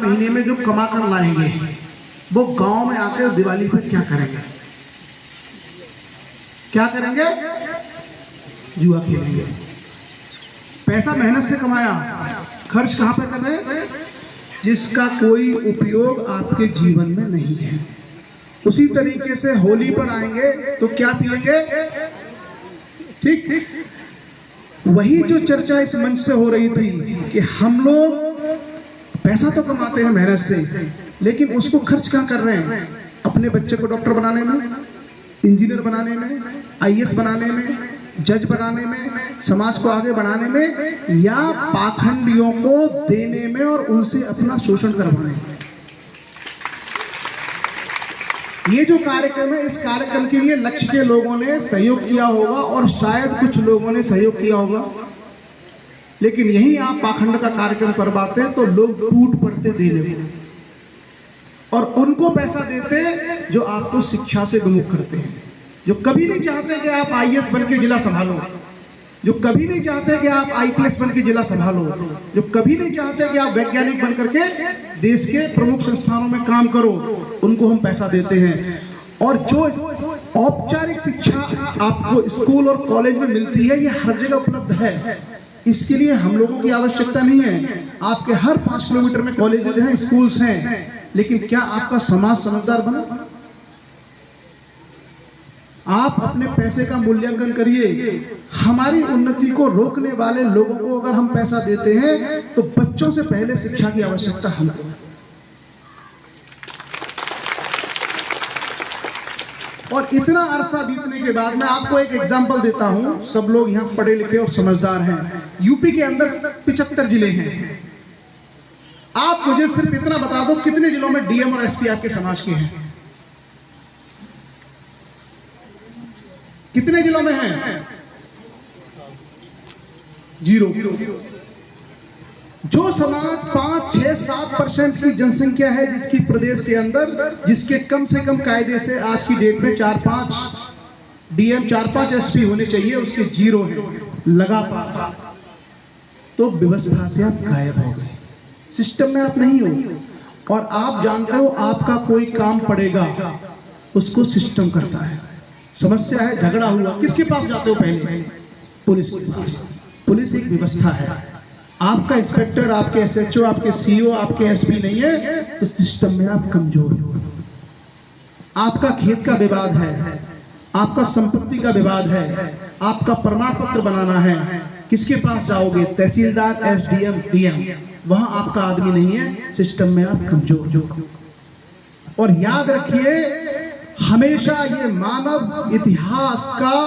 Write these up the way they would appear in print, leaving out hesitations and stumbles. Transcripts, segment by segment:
महीने में जो कमा कर लाएंगे वो गांव में आकर दिवाली पे क्या करेंगे? क्या करेंगे? जुआ खेलेंगे। पैसा मेहनत से कमाया, खर्च कहां पे कर रहे हैं? जिसका कोई उपयोग आपके जीवन में नहीं है। उसी तरीके से होली पर आएंगे तो क्या पिएंगे? ठीक, वही जो चर्चा इस मंच से हो रही थी कि हम लोग पैसा तो कमाते हैं मेहनत से, लेकिन उसको खर्च कहाँ कर रहे हैं? अपने बच्चे को डॉक्टर बनाने में, इंजीनियर बनाने में, आईएएस बनाने में, जज बनाने में, समाज को आगे बढ़ाने में, या पाखंडियों को देने में और उनसे अपना शोषण करवाने में। ये जो कार्यक्रम है, इस कार्यक्रम के लिए लक्ष्य के लोगों ने सहयोग किया होगा और शायद कुछ लोगों ने सहयोग किया होगा, लेकिन यही आप पाखंड का कार्यक्रम करवाते हैं तो लोग टूट पड़ते देने को, और उनको पैसा देते जो आपको शिक्षा से विमुख करते हैं, जो कभी नहीं चाहते कि आप आईएएस बन के जिला संभालो, जो कभी नहीं चाहते कि आप आईपीएस बन के जिला संभालो, जो कभी नहीं चाहते कि आप वैज्ञानिक बन करके देश के प्रमुख संस्थानों में काम करो, उनको हम पैसा देते हैं। और जो औपचारिक शिक्षा आपको स्कूल और कॉलेज में मिलती है, ये हर जगह उपलब्ध है। इसके लिए हम लोगों की आवश्यकता नहीं है। आपके हर 5 किलोमीटर में कॉलेजेस हैं, स्कूल्स हैं, लेकिन क्या आपका समाज समझदार बना? आप अपने पैसे का मूल्यांकन करिए। हमारी उन्नति को रोकने वाले लोगों को अगर हम पैसा देते हैं तो बच्चों से पहले शिक्षा की आवश्यकता हमको है। और इतना अरसा बीतने के बाद मैं आपको एक एग्जाम्पल देता हूं। सब लोग यहाँ पढ़े लिखे और समझदार हैं। यूपी के अंदर 75 जिले हैं। आप मुझे सिर्फ इतना बता दो, कितने जिलों में डीएम और एसपी आपके समाज के हैं? कितने जिलों में हैं? 0। जो समाज 5, 6, 7% की जनसंख्या है जिसकी प्रदेश के अंदर, जिसके कम से कम कायदे से आज की डेट में 4-5 डीएम, 4-5 एसपी होने चाहिए, उसके 0 हैं लगातार, तो व्यवस्था से आप गायब हो गए, सिस्टम में आप नहीं हो। और आप जानते हो आपका कोई काम पड़ेगा, उसको सिस्टम करता है। समस्या है, झगड़ा हुआ, किसके पास जाते हो? पहले पुलिस के पास। पुलिस एक व्यवस्था है। आपका इंस्पेक्टर, आपके एसएचओ, आपके सीओ, आपके एसपी नहीं है तो सिस्टम में आप कमजोर हो। आपका खेत का विवाद है, आपका संपत्ति का विवाद है, आपका प्रमाण पत्र बनाना है, किसके पास जाओगे? तहसीलदार, एसडीएम, डीएम। वहां आपका आदमी नहीं है, सिस्टम में आप कमजोर हो। और याद रखिए, हमेशा ये मानव इतिहास का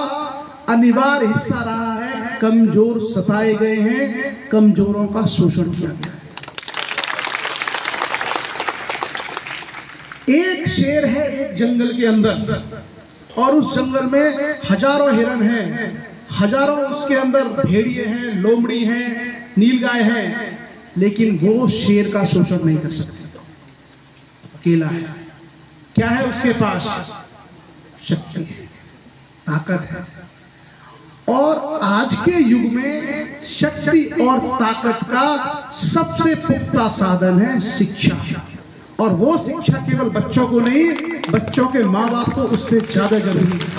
अनिवार्य हिस्सा रहा है, कमजोर सताए गए हैं, कमजोरों का शोषण किया गया है। एक शेर है एक जंगल के अंदर, और उस जंगल में हजारों हिरन हैं, हजारों उसके अंदर भेड़िए हैं, लोमड़ी हैं, नीलगाय हैं, लेकिन वो शेर का शोषण नहीं कर सकते। अकेला है। क्या है उसके पास? शक्ति है, ताकत है। और आज के युग में शक्ति और ताकत का सबसे पुख्ता साधन है शिक्षा। और वो शिक्षा केवल बच्चों को नहीं, बच्चों के माँ बाप को उससे ज्यादा जरूरी है।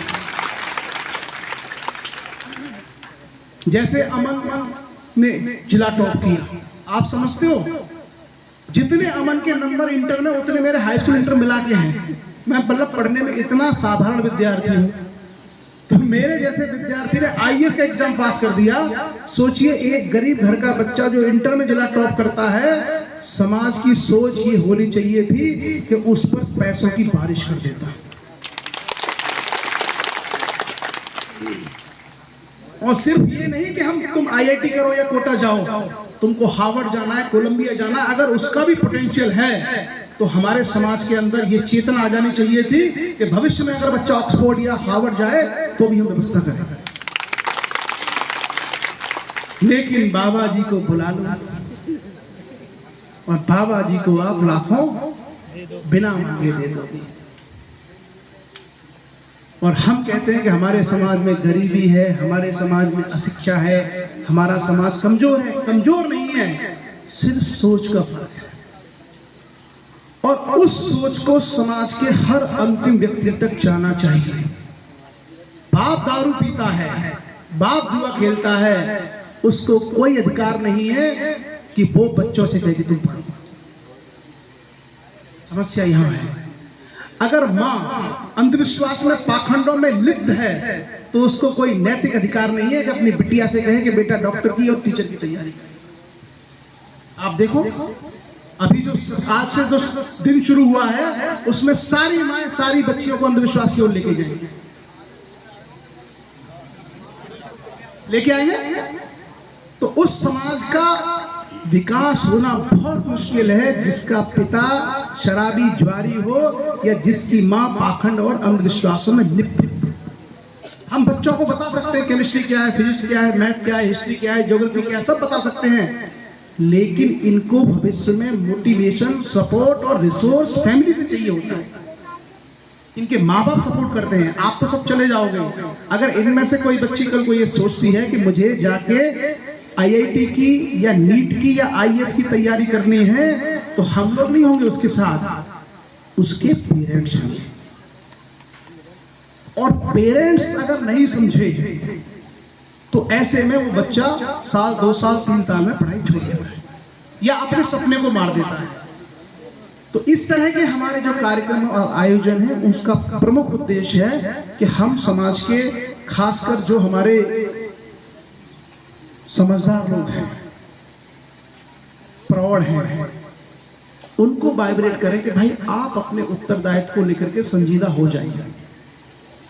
जैसे अमन ने जिला टॉप किया, आप समझते हो? जितने अमन के नंबर इंटर में, उतने मेरे हाई स्कूल इंटर मिला के हैं। मैं मतलब पढ़ने में इतना साधारण विद्यार्थी हूँ, तो मेरे जैसे विद्यार्थी ने आईएएस का एग्जाम पास कर दिया। सोचिए, एक गरीब घर का बच्चा जो इंटर में जिला टॉप करता है, समाज की सोच ये होनी चाहिए थी कि उस पर पैसों की बारिश कर देता। और सिर्फ ये नहीं कि हम तुम आईआईटी करो या कोटा जाओ, तुमको हार्वर्ड जाना है, कोलंबिया जाना है। अगर उसका भी पोटेंशियल है तो हमारे समाज के अंदर ये चेतना आ जानी चाहिए थी कि भविष्य में अगर बच्चा ऑक्सफोर्ड या हार्वर्ड जाए तो भी हम व्यवस्था करें। लेकिन बाबा जी को बुला लो और बाबा जी को आप लाखों बिना मांगे दे दोगे। और हम कहते हैं कि हमारे समाज में गरीबी है, हमारे समाज में अशिक्षा है, हमारा समाज कमजोर है। कमजोर नहीं है, सिर्फ सोच का फर्क है। और उस सोच को समाज के हर अंतिम व्यक्ति तक जाना चाहिए। बाप दारू पीता है, बाप जुआ खेलता है, उसको कोई अधिकार नहीं है कि वो बच्चों से कहे कि तुम पढ़ो। समस्या यहां है। अगर मां अंधविश्वास में, पाखंडों में लिप्त है, तो उसको कोई नैतिक अधिकार नहीं है कि अपनी बिटिया से कहे कि बेटा डॉक्टर की और टीचर की तैयारी कर। आप देखो, अभी जो आज से जो दिन शुरू हुआ है, उसमें सारी माएं सारी बच्चियों को अंधविश्वास की ओर लेके जाएंगे, लेके आएंगे। तो उस समाज का विकास होना बहुत मुश्किल है जिसका पिता शराबी ज्वारी हो या जिसकी मां पाखंड और अंधविश्वासों में लिप्त हो। हम बच्चों को बता सकते हैं केमिस्ट्री क्या है, फिजिक्स क्या है, मैथ क्या है, हिस्ट्री क्या है, ज्योग्राफी क्या है, सब बता सकते हैं, लेकिन इनको भविष्य में मोटिवेशन, सपोर्ट और रिसोर्स फैमिली से चाहिए होता है। इनके माँ बाप सपोर्ट करते हैं, आप तो सब चले जाओगे। अगर इनमें से कोई बच्ची कल को ये सोचती है कि मुझे जाके आईआईटी की या नीट की या आईएएस की तैयारी करनी है, तो हम लोग नहीं होंगे उसके साथ, उसके पेरेंट्स होंगे। और पेरेंट्स अगर नहीं समझे तो ऐसे में वो बच्चा साल, 2 साल, 3 साल में पढ़ाई छोड़ देता है या अपने सपने को मार देता है। तो इस तरह के हमारे जो कार्यक्रम और आयोजन है, उसका प्रमुख उद्देश्य है कि हम समाज के, खासकर जो हमारे समझदार लोग हैं, प्रौढ़ हैं, उनको वाइब्रेट करें कि भाई आप अपने उत्तरदायित्व को लेकर के संजीदा हो जाइए।